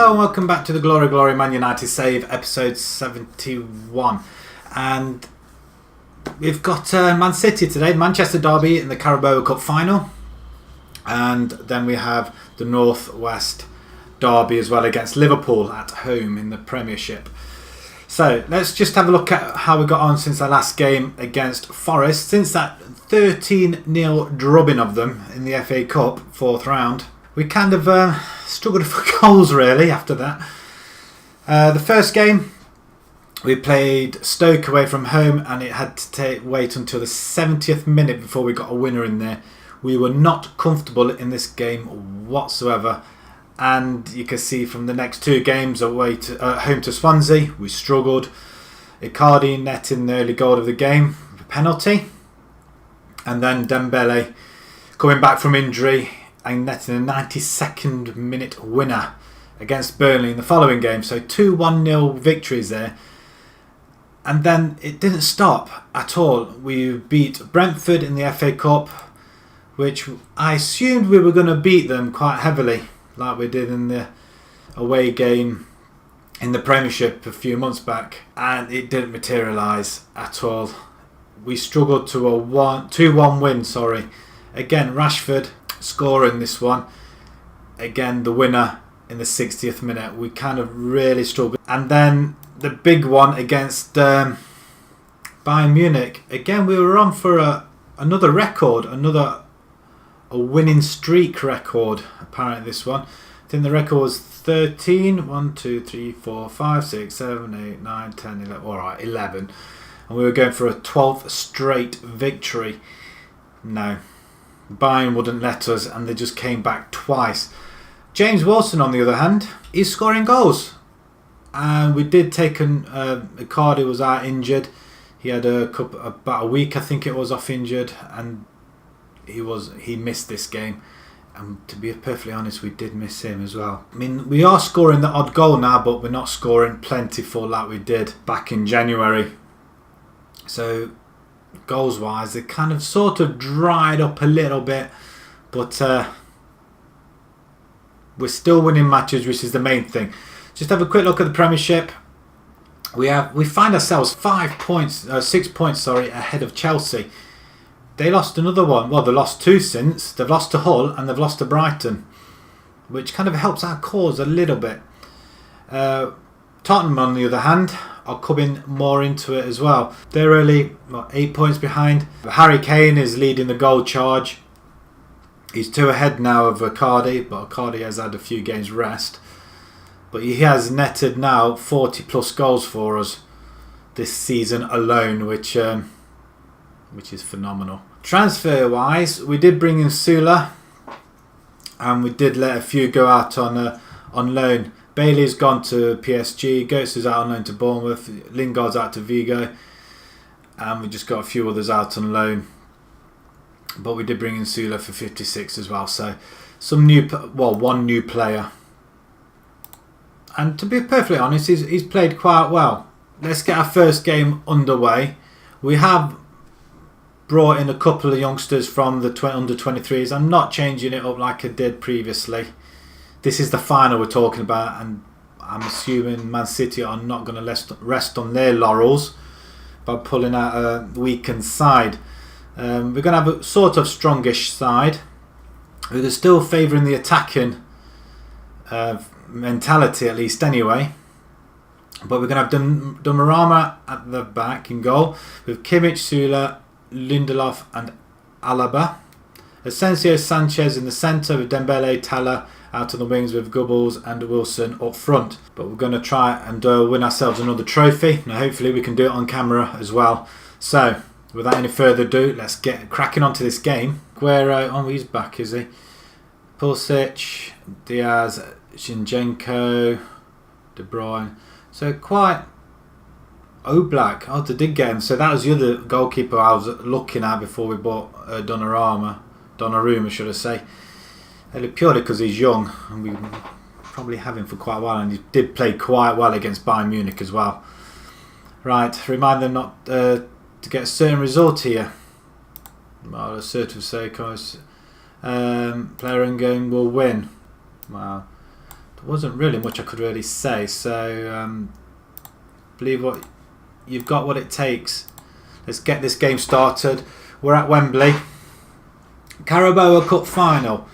Hello and welcome back to the Glory Glory Man United Save episode 71, and we've got Man City today, Manchester Derby in the Carabao Cup final, and then we have the North West Derby as well against Liverpool at home in the Premiership. So let's just have a look at how we got on since our last game against Forest. Since that 13-0 drubbing of them in the FA Cup 4th round, we kind of struggled for goals really after that. The first game we played Stoke away from home, and it had to wait until the 70th minute before we got a winner in there. We were not comfortable in this game whatsoever, and you can see from the next two games away to home to Swansea, we struggled. Icardi netting the early goal of the game, a penalty, and then Dembele coming back from injury and netting a 92nd minute winner against Burnley in the following game. So 2-1-0 victories there. And then it didn't stop at all. We beat Brentford in the FA Cup, which I assumed we were going to beat them quite heavily, like we did in the away game in the Premiership a few months back. And it didn't materialise at all. We struggled to a 2-1 win, Again, Rashford scoring this one. Again, the winner in the 60th minute. We kind of really struggled. And then the big one against Bayern Munich. Again, we were on for another record, a winning streak record, apparently this one. I think the record was 13. 1, 2, 3, 4, 5, 6, 7, 8, 9, 10, 11. Alright, 11. And we were going for a 12th straight victory. No. Bayern wouldn't let us, and they just came back twice. James Wilson, on the other hand, is scoring goals. And we did take Icardi was out injured. He had about a week, I think it was, off injured, and he missed this game. And to be perfectly honest, we did miss him as well. I mean, we are scoring the odd goal now, but we're not scoring plentiful like we did back in January. So goals wise, they kind of sort of dried up a little bit, but we're still winning matches, which is the main thing. Just have a quick look at the Premiership. We find ourselves 6 points ahead of Chelsea. They lost another one. Well, they lost two since. They've lost to Hull and they've lost to Brighton, which kind of helps our cause a little bit. Tottenham, on the other hand, are coming more into it as well. They're only 8 points behind. Harry Kane is leading the goal charge. He's 2 ahead now of Icardi, but Icardi has had a few games rest. But he has netted now 40 plus goals for us this season alone, which is phenomenal. Transfer wise, we did bring in Sula, and we did let a few go out on loan. Bailey's gone to PSG, Goetz is out on loan to Bournemouth, Lingard's out to Vigo, and we just got a few others out on loan. But we did bring in Sula for 56 as well, so one new player. And to be perfectly honest, he's played quite well. Let's get our first game underway. We have brought in a couple of youngsters from the under-23s. I'm not changing it up like I did previously. This is the final we're talking about, and I'm assuming Man City are not going to rest on their laurels by pulling out a weakened side. We're going to have a sort of strongish side. They're still favouring the attacking mentality, at least anyway. But we're going to have Donnarumma at the back in goal, with Kimmich, Sula, Lindelof and Alaba. Asensio, Sanchez in the centre, with Dembele, Talla out on the wings, with Goebbels and Wilson up front. But we're going to try and win ourselves another trophy. Now hopefully we can do it on camera as well. So without any further ado, let's get cracking onto this game. Guerrero, he's back, is he? Pulisic, Diaz, Zinchenko, De Bruyne. So quite Oblak. They did get him. So that was the other goalkeeper I was looking at before we bought Donnarumma, should I say. Purely because he's young, and we probably have him for quite a while, and he did play quite well against Bayern Munich as well. Right, remind them not to get a certain result here. Well, a certain say, player in game will win. Wow. wasn't really much I could really say. So believe what you've got, what it takes. Let's get this game started. We're at Wembley. Carabao Cup final.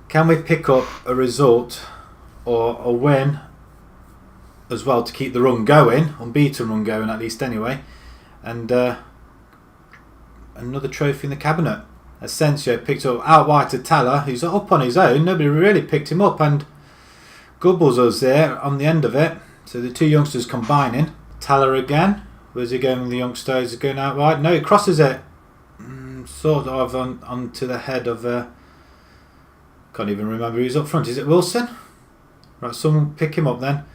Can we pick up a result or a win as well to keep the run going, unbeaten run going at least anyway, and another trophy in the cabinet. Asensio picked up out wide to Tala, who's up on his own. Nobody really picked him up, and Gubbles was there on the end of it. So the two youngsters combining. Tala again. Where's he going with the youngster? Is he going out wide? No, he crosses it. Sort of onto the head of... can't even remember who's up front. Is it Wilson? Right, someone pick him up then.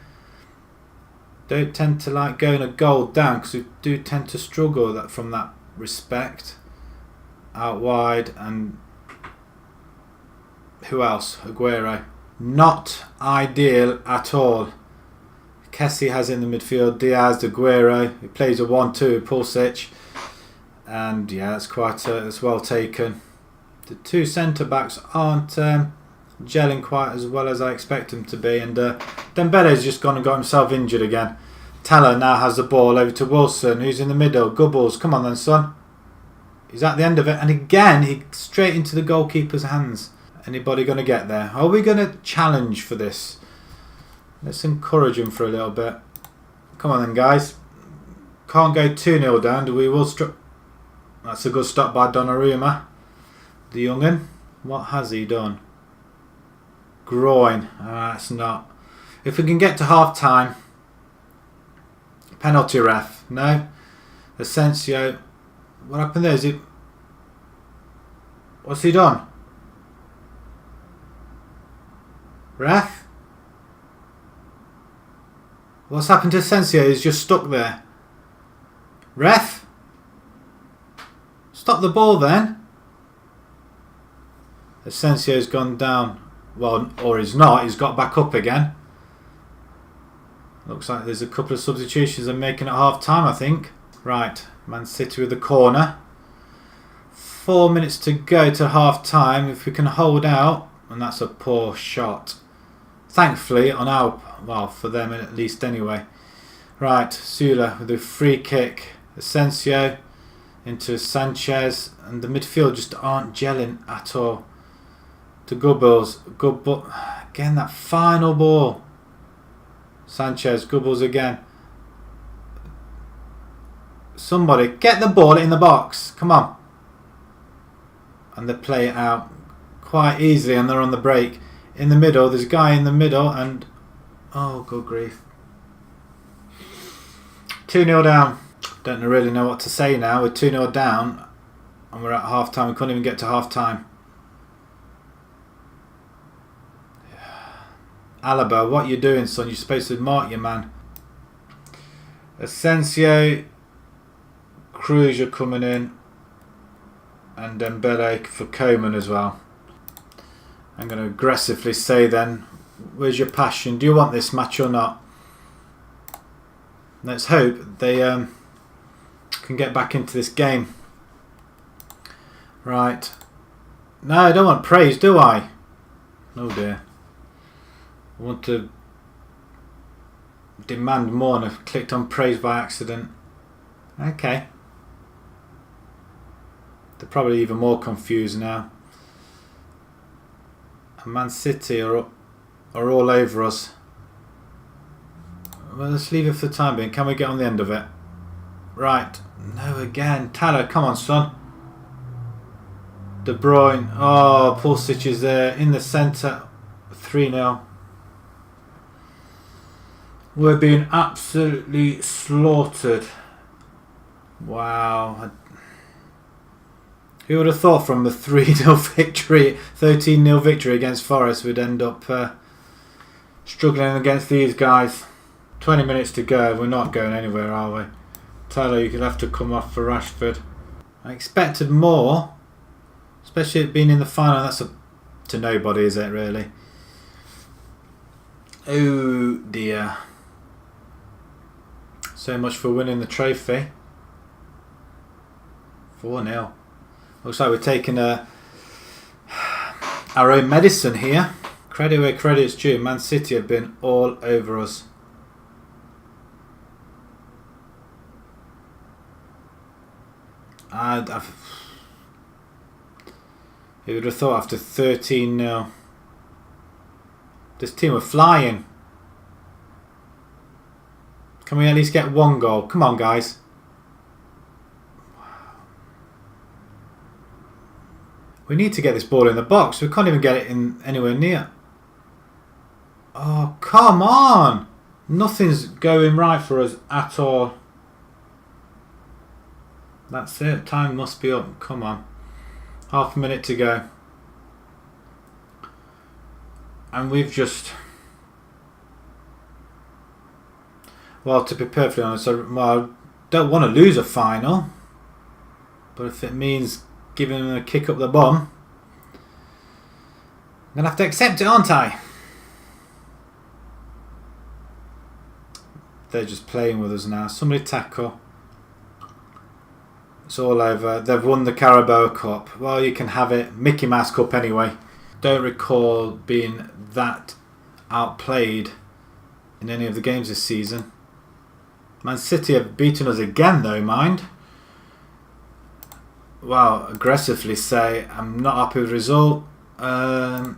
Don't tend to like going a goal down because we do tend to struggle from that respect. Out wide, and who else? Aguero. Not ideal at all. Kessie has in the midfield Diaz, Aguero. He plays a 1-2 with Pulisic, and yeah, that's that's well taken. The two centre backs aren't gelling quite as well as I expect them to be, and Dembele's just gone and got himself injured again. Tala now has the ball over to Wilson, who's in the middle. Gubbles, come on then, son. He's at the end of it, and again he straight into the goalkeeper's hands. Anybody going to get there? Are we going to challenge for this? Let's encourage him for a little bit. Come on then, guys. Can't go 2-0 down. We will That's a good stop by Donnarumma, the young'un. What has he done? Groin. That's not. If we can get to half time. Penalty ref. No. Asensio. What happened there? Is it? What's he done? Ref? What's happened to Asensio? He's just stuck there. Ref? Stop the ball then. Asensio's gone down. Well, or he's not. He's got back up again. Looks like there's a couple of substitutions they're making at half time, I think. Right. Man City with the corner. 4 minutes to go to half time. If we can hold out, and that's a poor shot. Thankfully, on our, well, for them at least anyway. Right, Sula with a free kick. Asensio into Sanchez, and the midfield just aren't gelling at all. To Gubbles. Again, that final ball. Sanchez, Gubbles again. Somebody get the ball in the box. Come on. And they play it out quite easily, and they're on the break. In the middle, there's a guy in the middle, and oh, good grief. 2-0 down. Don't really know what to say now. We're 2-0 down, and we're at half time. We couldn't even get to half time. Alaba, what you doing, son? You're supposed to mark your man. Asensio, Cruz are coming in, and Dembele for Coman as well. I'm going to aggressively say then, where's your passion? Do you want this match or not? Let's hope they can get back into this game. Right. No, I don't want praise, do I? Oh dear. I want to demand more, and I've clicked on praise by accident. Okay. They're probably even more confused now. And Man City are all over us. Well, let's leave it for the time being. Can we get on the end of it? Right. No, again. Tala, come on, son. De Bruyne. Oh, Pulisic is there in the centre. 3-0. We're being absolutely slaughtered. Wow. Who would have thought from the 3-0 victory, 13-0 victory against Forest, we'd end up struggling against these guys. 20 minutes to go. We're not going anywhere, are we? Tyler, you could have to come off for Rashford. I expected more, especially it being in the final. That's to nobody, is it, really? Oh dear. So much for winning the trophy. 4-0. Looks like we're taking our own medicine here. Credit where credit's due. Man City have been all over us. Who would have thought after 13-0. This team were flying. Can we at least get one goal? Come on, guys. We need to get this ball in the box. We can't even get it in anywhere near. Oh, come on. Nothing's going right for us at all. That's it. Time must be up. Come on. Half a minute to go. And we've just... Well, to be perfectly honest, I don't want to lose a final. But if it means giving them a kick up the bum, I'm going to have to accept it, aren't I? They're just playing with us now. Somebody tackle. It's all over. They've won the Carabao Cup. Well, you can have it. Mickey Mouse Cup anyway. Don't recall being that outplayed in any of the games this season. Man City have beaten us again though, mind. Well, aggressively say I'm not happy with the result. No,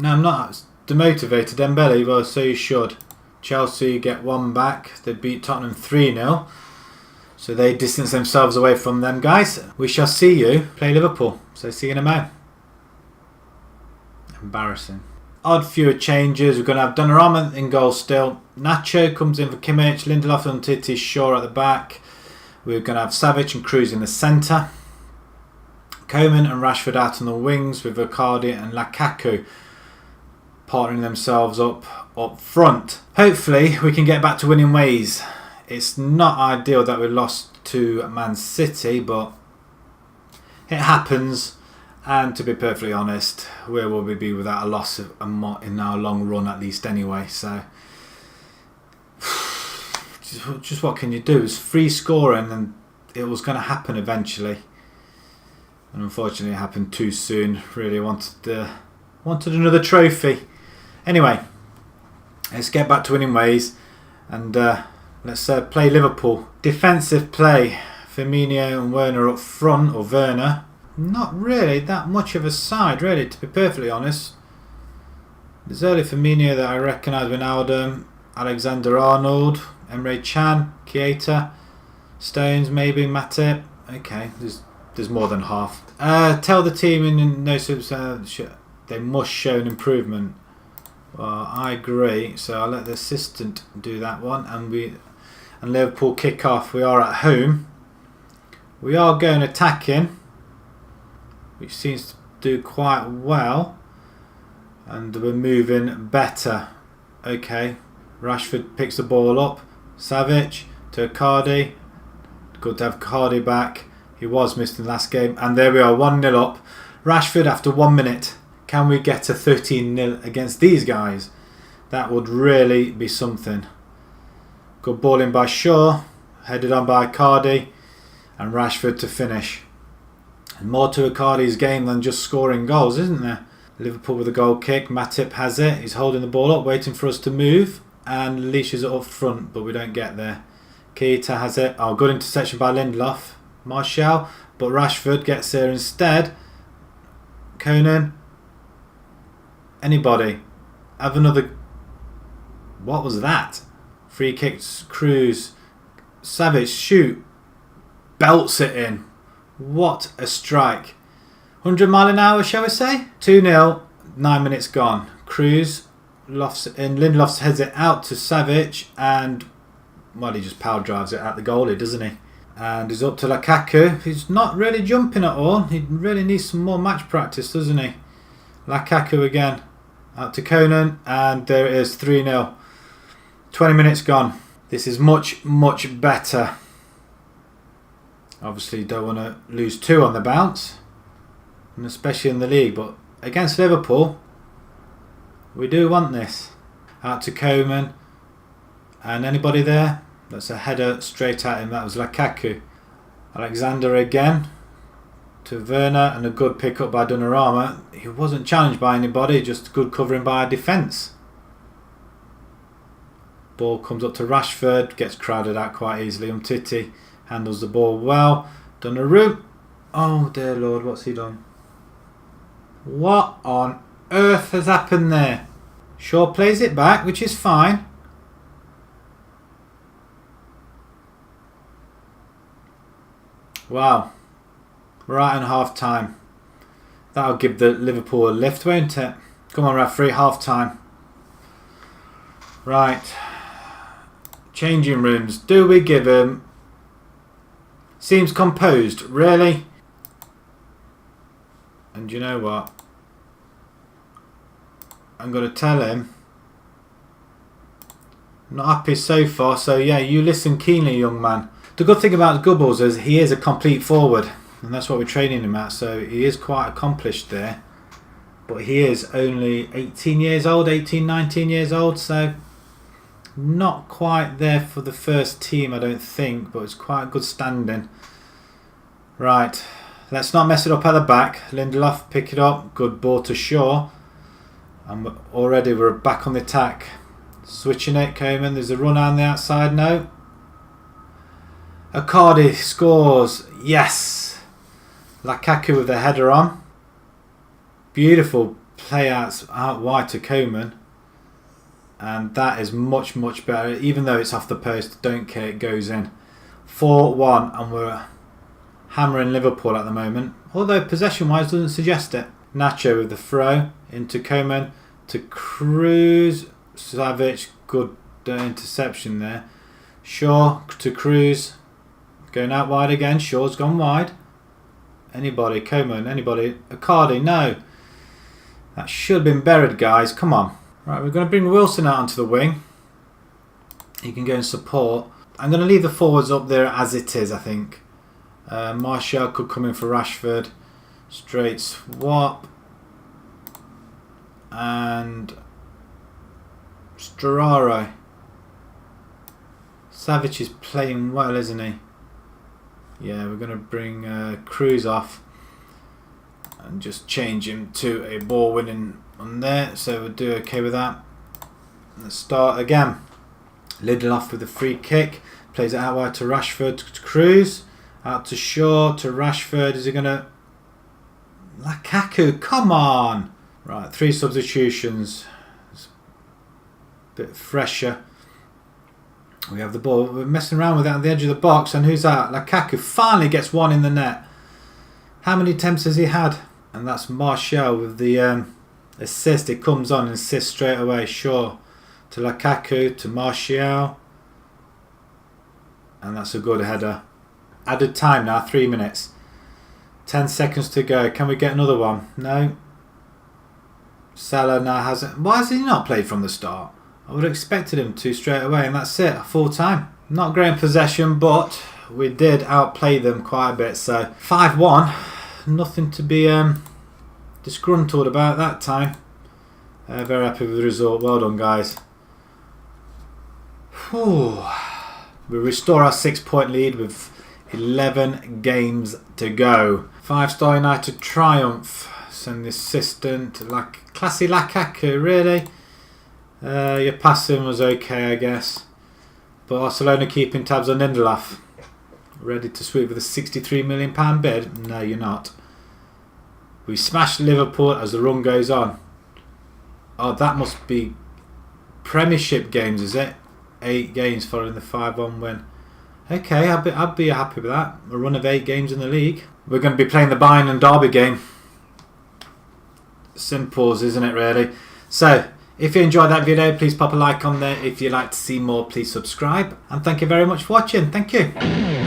I'm not demotivated. Dembele, well, so you should. Chelsea get one back. They beat Tottenham 3-0. So they distance themselves away from them guys. We shall see you play Liverpool. So see you in a moment. Embarrassing. Odd fewer changes. We're going to have Donnarumma in goal still. Nacho comes in for Kimmich. Lindelof and Titi Shaw at the back. We're going to have Savic and Cruz in the centre. Koeman and Rashford out on the wings with Icardi and Lukaku partnering themselves up front. Hopefully we can get back to winning ways. It's not ideal that we lost to Man City, but it happens. And to be perfectly honest, where will we be without a loss in our long run at least anyway? So just what can you do? It's free scoring and it was going to happen eventually. And unfortunately it happened too soon. Really wanted another trophy. Anyway, let's get back to winning ways and let's play Liverpool. Defensive play. Firmino and Werner up front, or Werner. Not really that much of a side, really, to be perfectly honest. There's early Firmino that I recognise: Wijnaldum, Alexander-Arnold, Emre Can, Keita, Stones, maybe Matip. Okay, there's more than half. Tell the team in no substance they must show an improvement. Well, I agree. So I'll let the assistant do that one, and Liverpool kick off. We are at home. We are going attacking, which seems to do quite well, and we're moving better. Okay, Rashford picks the ball up. Savic to Icardi. Good to have Icardi back. He was missed in the last game, and there we are, 1-0 up. Rashford after 1 minute. Can we get to 13-0 against these guys? That would really be something. Good ball in by Shaw, headed on by Icardi, and Rashford to finish. And more to Icardi's game than just scoring goals, isn't there? Liverpool with a goal kick. Matip has it. He's holding the ball up, waiting for us to move, and leashes it up front, but we don't get there. Keita has it. Oh, good interception by Lindelof. Martial, but Rashford gets there instead. Conan. Anybody? Have another... What was that? Free kicks, Cruz. Savage, shoot. Belts it in. What a strike. 100 mile an hour, shall we say? 2-0, 9 minutes gone. Cruz lofts it in. Lindelof heads it out to Savic, and, well, he just power drives it at the goalie, doesn't he? And he's up to Lukaku. He's not really jumping at all. He really needs some more match practice, doesn't he? Lukaku again. Out to Conan, and there it is, 3-0. 20 minutes gone. This is much, much better. Obviously don't want to lose 2 on the bounce, and especially in the league, but against Liverpool we do want this. Out to Koeman, and anybody there? That's a header straight at him. That was Lukaku. Alexander again. to Werner, and a good pick up by Donnarumma. He wasn't challenged by anybody, just good covering by a defence. Ball comes up to Rashford, gets crowded out quite easily. Umtiti handles the ball well. Donnarumma. Oh dear Lord, what's he done? What on earth has happened there? Shaw plays it back, which is fine. Wow. Right on half time. That'll give the Liverpool a lift, won't it? Come on, referee, half time. Right. Changing rooms. Do we give him? Seems composed. Really? And you know what? I'm going to tell him. Not happy so far. So yeah, you listen keenly, young man. The good thing about Gubbles is he is a complete forward. And that's what we're training him at. So he is quite accomplished there. But he is only 18 years old. 18, 19 years old. So not quite there for the first team, I don't think. But it's quite good standing. Right. Let's not mess it up at the back. Lindelof, pick it up. Good ball to Shaw. And already we're back on the attack. Switching it, Coman. There's a run on the outside. No. Icardi scores. Yes. Lukaku with the header on. Beautiful play out wide to Coman. And that is much, much better. Even though it's off the post, don't care, it goes in. 4-1, and we're hammering Liverpool at the moment. Although possession-wise doesn't suggest it. Nacho with the throw into Coman to Cruz. Savic, good interception there. Shaw to Cruz. Going out wide again. Shaw's gone wide. Anybody? Coman? Anybody? Icardi? No. That should have been buried, guys. Come on. Right, we're going to bring Wilson out onto the wing. He can go and support. I'm going to leave the forwards up there as it is, I think. Martial could come in for Rashford. Straight swap. And Storaro. Savic is playing well, isn't he? Yeah, we're going to bring Cruz off and just change him to a ball winning on there. So we'll do okay with that. Let's start again. Lindelof with a free kick. Plays it out wide to Rashford, to Cruz. Out to Shaw, to Rashford. Is he going to... Lukaku, come on! Right, 3 substitutions. It's a bit fresher. We have the ball. We're messing around with it on the edge of the box. And who's that? Lukaku finally gets one in the net. How many attempts has he had? And that's Martial with the assist. It comes on and assists straight away. Shaw to Lukaku, to Martial. And that's a good header. Added time now, 3 minutes. 10 seconds to go. Can we get another one? No. Salah now hasn't. Why has he not played from the start? I would have expected him to straight away, and that's it. Full time. Not great in possession, but we did outplay them quite a bit. So 5-1. Nothing to be disgruntled about that time. Very happy with the result. Well done, guys. Whew. We restore our 6-point lead with 11 games to go. 5-star United triumph. Send the assistant. Classy Lukaku, really? Your passing was okay, I guess. But Barcelona keeping tabs on Lindelof. Ready to sweep with a £63 million bid? No, you're not. We smashed Liverpool as the run goes on. Oh, that must be Premiership games, is it? 8 games following the 5-1 win. Okay, I'd be happy with that. A run of 8 games in the league. We're going to be playing the Bayern and Derby game. Simples, isn't it, really? So, if you enjoyed that video, please pop a like on there. If you'd like to see more, please subscribe. And thank you very much for watching. Thank you.